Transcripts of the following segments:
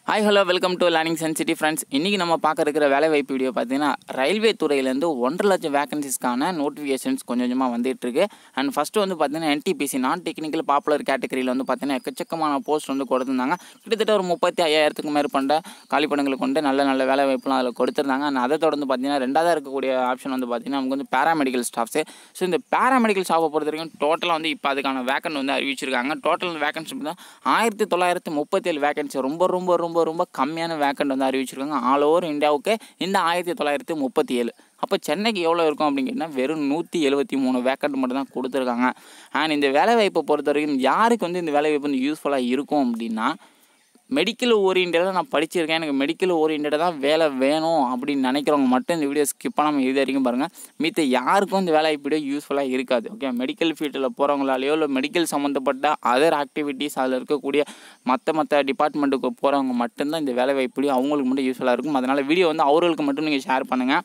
Hi hello welcome to learning sensity friends. இன்றைக்கி நம்ம பார்க்க இருக்கிற வேலைவாய்ப்பு வீடியோ பார்த்தீங்கன்னா ரயில்வே துறையிலேருந்து 1,50,000 வேகன்சிஸ்க்கான நோட்டிஃபிகேஷன்ஸ் கொஞ்சம் கொஞ்சமாக வந்துட்டுருக்கு. அண்ட் ஃபஸ்ட்டு வந்து பார்த்தீங்கன்னா NTPC நான் டெக்னிக்கல் பாப்புலர் கேட்டகரியில் வந்து பார்த்தீங்கன்னா எக்கச்சக்கமான போஸ்ட் வந்து கொடுத்துருந்தாங்க. கிட்டத்தட்ட ஒரு 35,000க்கும் மேற்பட்ட காலிப்படங்களை கொண்டு நல்ல வேலைவாய்ப்புலாம் அதில் கொடுத்துருந்தாங்க. அண்ட் அதை தொடர்ந்து பார்த்தீங்கன்னா ரெண்டாவது இருக்கக்கூடிய ஆப்ஷன் வந்து பார்த்தீங்கன்னா நமக்கு வந்து பேராமெடிக்கல் ஸ்டாஃப்ஸு. ஸோ இந்த பேராமெடிக்கல் ஸ்டாஃபை பொறுத்த வரைக்கும் டோட்டலாக வந்து இப்போ அதுக்கான வேக்கன்ட் வந்து அறிவிச்சிருக்காங்க. டோட்டல் வேகன்சி பார்த்தா 1937 வேகன்சி ரொம்ப கம்மியான வேக்கண்ட் வந்து அறிவிச்சிருக்காங்க ஆல் ஓவர் இந்தியாவுக்கு இந்த 1937. அப்போ சென்னைக்கு எவ்வளோ இருக்கும் அப்படின்னு கேட்டால் வெறும் 173 வேக்கண்ட் மட்டும் தான் கொடுத்துருக்காங்க. அண்ட் இந்த வேலைவாய்ப்பை பொறுத்த வரைக்கும் யாருக்கு வந்து இந்த வேலைவாய்ப்பு வந்து யூஸ்ஃபுல்லாக இருக்கும் அப்படின்னா, மெடிக்கல் ஓரியன்டாக நான் படிச்சிருக்கேன், எனக்கு மெடிக்கல் ஓரியன்டாக தான் வேலை வேணும் அப்படின்னு நினைக்கிறவங்க மட்டும் இந்த வீடியோ ஸ்கிப் பண்ணாமல் இது வரைக்கும் பாருங்கள். மித்த யாருக்கும் இந்த வேலை வீடியோ யூஸ்ஃபுல்லாக இருக்காது. ஓகே, மெடிக்கல் ஃபீல்டில் போகிறவங்களாலேயோ இல்லை மெடிக்கல் சம்மந்தப்பட்ட அதர் ஆக்டிவிட்டீஸ் அதில் இருக்கக்கூடிய மற்ற டிபார்ட்மெண்ட்டுக்கு போகிறவங்க மட்டும்தான் இந்த வேலை வாய்ப்பு அவங்களுக்கு மட்டும் யூஸ்ஃபுல்லாக இருக்கும். அதனால் வீடியோ வந்து அவர்களுக்கு மட்டும் நீங்கள் ஷேர் பண்ணுங்கள்,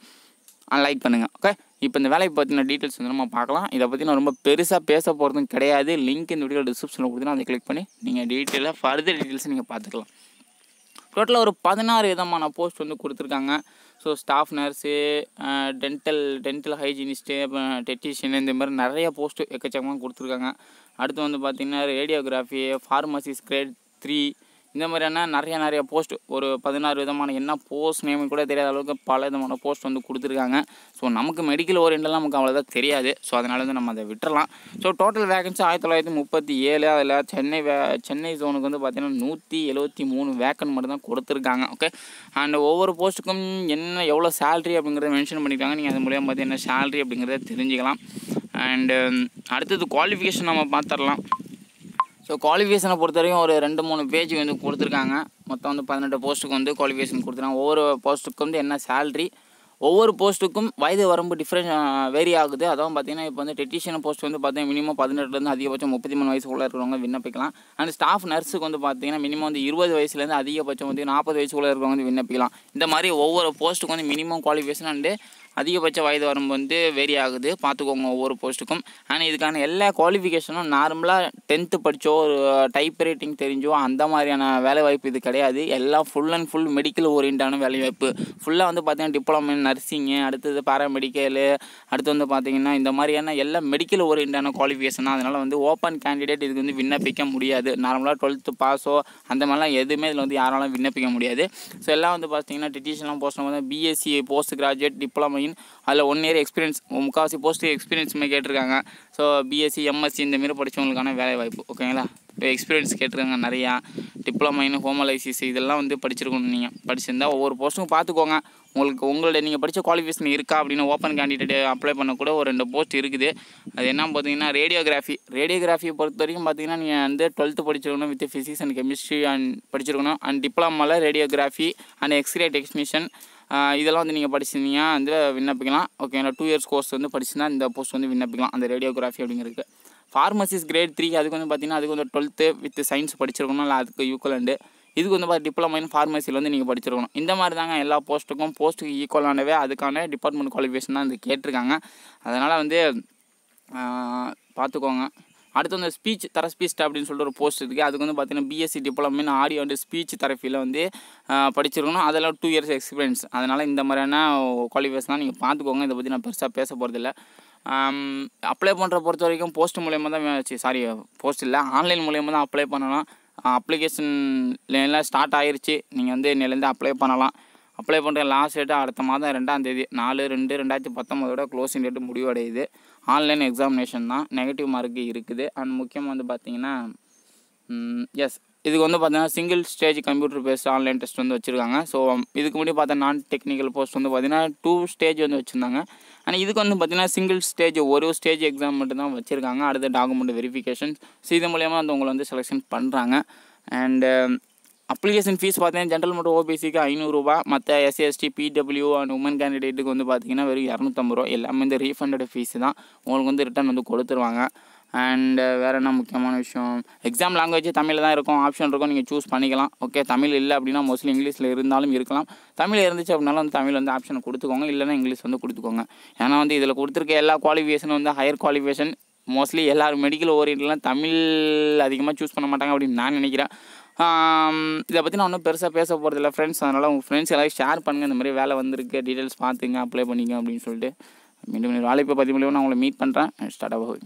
லைக் பண்ணுங்கள். ஓகே, இப்போ இந்த வேலையை பற்றின டீட்டெயில்ஸ் வந்து நம்ம பார்க்கலாம். இதை பற்றி நான் ரொம்ப பெருசாக பேச போகிறதும் கிடையாது. லிங்க் இந்த வீடியோ டிஸ்கிரிப்ஷனில் கொடுத்தீங்கன்னா அதை கிளிக் பண்ணி நீங்கள் டீட்டெயிலாக ஃபர்தர் டீட்டெயில்ஸ் நீங்கள் பார்த்துக்கலாம். டோட்டலாக ஒரு 16 விதமான போஸ்ட் வந்து கொடுத்துருக்காங்க. So staff nurse, dental hygienist, technician, இந்த மாதிரி நிறைய போஸ்ட்டு எக்கச்சக்கமாக கொடுத்துருக்காங்க. அடுத்து வந்து பார்த்திங்கன்னா ரேடியோகிராஃபி, ஃபார்மசிஸ்ட் கிரேட் 3, இந்த மாதிரியான நிறைய போஸ்ட் ஒரு 16 விதமான என்ன போஸ்ட் நேம் கூட தெரியாத அளவுக்கு பல விதமான போஸ்ட் வந்து கொடுத்துருக்காங்க. ஸோ நமக்கு மெடிக்கல் ஓரியன்டெல்லாம் நமக்கு அவ்வளோதான் தெரியாது. ஸோ அதனால வந்து நம்ம அதை விட்டுறலாம். So total vacancy 1937. அதில் சென்னை ஜோனுக்கு வந்து பார்த்திங்கன்னா 173 வேக்கன்ட் மட்டும் தான் கொடுத்துருக்காங்க. ஓகே, அண்ட் ஒவ்வொரு போஸ்ட்டுக்கும் எவ்வளோ சேலரி அப்படிங்கிறத மென்ஷன் பண்ணியிருக்காங்க. நீங்கள் அது மூலியமாக பார்த்து என்ன சேலரி அப்படிங்கிறத தெரிஞ்சுக்கலாம். அண்டு அடுத்தது குவாலிஃபிகேஷன் நம்ம பார்த்துடலாம். ஸோ குவாலிஃபிகேஷனை பொறுத்த வரைக்கும் ஒரு 2-3 பேஜ் வந்து கொடுத்துருக்காங்க. மொத்தம் வந்து 18 போஸ்ட்டுக்கு வந்து குவாலிஃபிகேஷன் கொடுத்துருக்காங்க. ஒவ்வொரு போஸ்ட்டுக்கு வந்து என்ன சேலரி, ஒவ்வொரு போஸ்ட்டுக்கும் வயது வரம்பு வேரி ஆகுது. அதான் பார்த்தீங்கன்னா இப்போ வந்து டெக்னீஷியன் போஸ்ட் வந்து பார்த்தீங்கன்னா மினிமம் 18லேருந்து அதிகபட்சம் 33 வயசுக்குள்ளே இருக்கிறவங்க விண்ணப்பிக்கலாம். அண்ட் ஸ்டாஃப் நர்ஸுக்கு வந்து பார்த்தீங்கன்னா மினிமம் வந்து 20 வயசுலேருந்து அதிகபட்சம் வந்து 40 வயசுக்குள்ளே இருக்கிறவங்க வந்து விண்ணப்பிக்கலாம். இந்த மாதிரி ஒவ்வொரு போஸ்ட்டுக்கும் வந்து மினிமம் குவாலிஃபிகேஷன் அண்டு அதிகபட்ச வயது வரம்பு வந்து வேரி ஆகுது, பார்த்துக்கோங்க ஒவ்வொரு போஸ்ட்டுக்கும். ஆனால் இதுக்கான எல்லா குவாலிஃபிகேஷனும் நார்மலாக 10th படித்தோ ஒரு டைப் ரைட்டிங் தெரிஞ்சோ அந்த மாதிரியான வேலைவாய்ப்பு இது கிடையாது. எல்லாம் ஃபுல் அண்ட் ஃபுல் மெடிக்கல் ஓரியன்டான வேலைவாய்ப்பு. ஃபுல்லாக வந்து பார்த்திங்கன்னா டிப்ளமோ இன் நர்சிங்கு, அடுத்தது பேராமெடிக்கலு, அடுத்து வந்து பார்த்திங்கன்னா இந்த மாதிரியான எல்லாம் மெடிக்கல் ஓரியன்டான குவாலிஃபிகேஷன் தான். அதனால் வந்து ஓப்பன் கேண்டிடேட் இதுக்கு வந்து விண்ணப்பிக்க முடியாது. நார்மலாக 12th பாஸோ அந்த மாதிரிலாம் எதுவுமே இதில் வந்து யாராலும் விண்ணப்பிக்க முடியாது. ஸோ எல்லாம் வந்து பார்த்திங்கன்னா டெக்னீஷியன்லாம் போஸ்ட் வந்து BSc போஸ்ட் கிராஜுவேட் டிப்ளமோ அதில் 1 year எக்ஸ்பீரியன்ஸ், முக்கால்வாசி போஸ்ட்டு எக்ஸ்பீரியன்ஸுமே கேட்டிருக்காங்க. ஸோ BSc MSc இந்தமாரி படித்தவங்களுக்கான வேலைவாய்ப்பு. ஓகேங்களா, இப்போ எக்ஸ்பீரியன்ஸ் கேட்டிருக்காங்க நிறையா. டிப்ளமோ இன் ஹோமோலைசிஸ் இதெல்லாம் வந்து படிச்சிருக்கணும். நீங்கள் படிச்சிருந்தால் ஒவ்வொரு போஸ்ட்டுக்கும் பார்த்துக்கோங்க. உங்களோட நீங்கள் படித்த குவாலிஃபிகேஷன் இருக்கா அப்படின்னு ஓப்பன் கேண்டிடேட் அப்ளை பண்ணக்கூட ஒரு 2 போஸ்ட் இருக்குது. அது என்ன பார்த்தீங்கன்னா ரேடியோகிராஃபியை பொறுத்த வரைக்கும் பார்த்தீங்கன்னா நீங்கள் வந்து 12th படிச்சிருக்கணும் with physics and chemistry and படிச்சிருக்கணும். அண்ட் டிப்ளமாவில் ரேடியோகிராஃபி அண்ட் எக்ஸ்ரே டெக்னீஷியன் இதெல்லாம் வந்து நீங்கள் படிச்சிருந்தீங்க வந்து விண்ணப்பிக்கலாம். ஓகேங்களா, 2 years கோர்ஸ் வந்து படிச்சுன்னா இந்த போஸ்ட் வந்து விண்ணப்பிக்கலாம் அந்த ரேடியோகிராஃபி அப்படிங்கிறது. ஃபார்மசிஸ்ட் கிரேட் 3 அதுக்கு வந்து பார்த்திங்கன்னா அதுக்கு வந்து 12th வித் சயின்ஸ் படிச்சிருக்கணும், இல்லை அதுக்கு ஈக்குவலண்டு. இதுக்கு வந்து டிப்ளமோ இன் ஃபார்மசியில் வந்து நீங்கள் படிச்சிருக்கணும். இந்த மாதிரி தாங்க எல்லா போஸ்ட்டுக்கு ஈக்குவலானவே அதுக்கான டிபார்ட்மெண்ட் குவாலிஃபிகேஷன் தான் இது கேட்டிருக்காங்க. அதனால் வந்து பார்த்துக்கோங்க. அடுத்து வந்து ஸ்பீச் தெரபிஸ்ட் அப்படின்னு சொல்லிட்டு ஒரு போஸ்ட் இருக்குது. அதுக்கு வந்து பார்த்திங்கன்னா BSc diploma in audio and speech தெரப்பியில் வந்து படிச்சிருக்கணும். அதெல்லாம் 2 years எக்ஸ்பீரியன்ஸ். அதனால் இந்த மாதிரியான குவாலிஃபிகேஷன் தான் நீங்கள் பார்த்துக்கோங்க. இதை பற்றி நான் பெருசாக பேச போகிறதில்ல. அப்ளை பண்ணுற பொறுத்த வரைக்கும் போஸ்ட் மூலயமா தான் போஸ்ட் இல்லை, ஆன்லைன் மூலயமா தான் அப்ளை பண்ணலாம். அப்ளிகேஷன் எல்லாம் ஸ்டார்ட் ஆகிருச்சு. நீங்கள் வந்து இன்னிலேருந்து அப்ளை பண்ணலாம். அப்ளை பண்ணுற லாஸ்ட் டேட்டு அடுத்த மாதம் 2ஆம் தேதி 4/2/2019 க்ளோசிங் டேட்டு முடிவடையுது. ஆன்லைன் எக்ஸாமினேஷன் தான், நெகட்டிவ் மார்க்கு இருக்குது. அண்ட் முக்கியமாக வந்து பார்த்திங்கன்னா இதுக்கு வந்து பார்த்திங்கன்னா single stage computer based online test வந்து வச்சுருக்காங்க. ஸோ இதுக்கு முன்னாடி பார்த்தா நான் டெக்னிக்கல் போஸ்ட் வந்து பார்த்திங்கன்னா 2 ஸ்டேஜ் வந்து வச்சுருந்தாங்க. ஆனால் இதுக்கு வந்து பார்த்திங்கன்னா சிங்கிள் ஸ்டேஜ் ஒரு ஸ்டேஜ் எக்ஸாம் மட்டும் தான் வச்சுருக்காங்க. அடுத்த டாக்குமெண்ட் வெரிஃபிகேஷன்ஸ். ஸோ இது மூலயமா வந்து உங்களை வந்து செலெக்ஷன் பண்ணுறாங்க. அண்டு அப்ளிகேஷன் ஃபீஸ் பார்த்தீங்கன்னா ஜென்ரல் மற்றும் OBCக்கு 500 ரூபா, மற்ற SC ST PW and woman கேண்டிடேட்டுக்கு வந்து பார்த்திங்கன்னா வெறும் 250 ரூபா. எல்லாமே இந்த ரீஃபண்டட் ஃபீஸ் தான், உங்களுக்கு வந்து ரிட்டன் வந்து கொடுத்துருவாங்க. அண்டு வேறு என்ன முக்கியமான விஷயம், எக்ஸாம் லாங்குவேஜ் தமிழில் தான் இருக்கும், ஆப்ஷன் இருக்கும், நீங்கள் சூஸ் பண்ணிக்கலாம். ஓகே, தமிழ் இல்லை அப்படின்னா மோஸ்ட்லி இங்கிலீஷில் இருந்தாலும் இருக்கலாம். தமிழ் இருந்துச்சு அப்படின்னாலும் வந்து தமிழ் வந்து ஆப்ஷன் கொடுத்துக்கோங்க, இல்லைனா இங்கிலீஷ் வந்து கொடுத்துக்கோங்க. ஏன்னா வந்து இதில் கொடுத்துருக்க எல்லா குவாலிஃபிகேஷனும் வந்து ஹையர் குவாலிஃபிகேஷன். மோஸ்ட்லி எல்லோரும் மெடிக்கல் ஓரியன்ட்லாம் தமிழ் அதிகமாக சூஸ் பண்ண மாட்டாங்க அப்படின்னு நான் நினைக்கிறேன். இதை பற்றி நான் ஒன்றும் பெருசாக பேச போகிறதில்ல ஃப்ரெண்ட்ஸ். அதனால் உங்கள் ஃப்ரெண்ட்ஸ் எல்லாரும் ஷேர் பண்ணுங்கள். இந்த மாதிரி வேலை வந்திருக்கு, டீட்டெயில்ஸ் பார்த்துங்க, அப்ளை பண்ணிங்க அப்படின்னு சொல்லிட்டு. மீண்டும் வேலைப்பை பற்றி மூலியமாக நான் உங்களை மீட் பண்ணுறேன். ஸ்டார்ட் ஆகும்.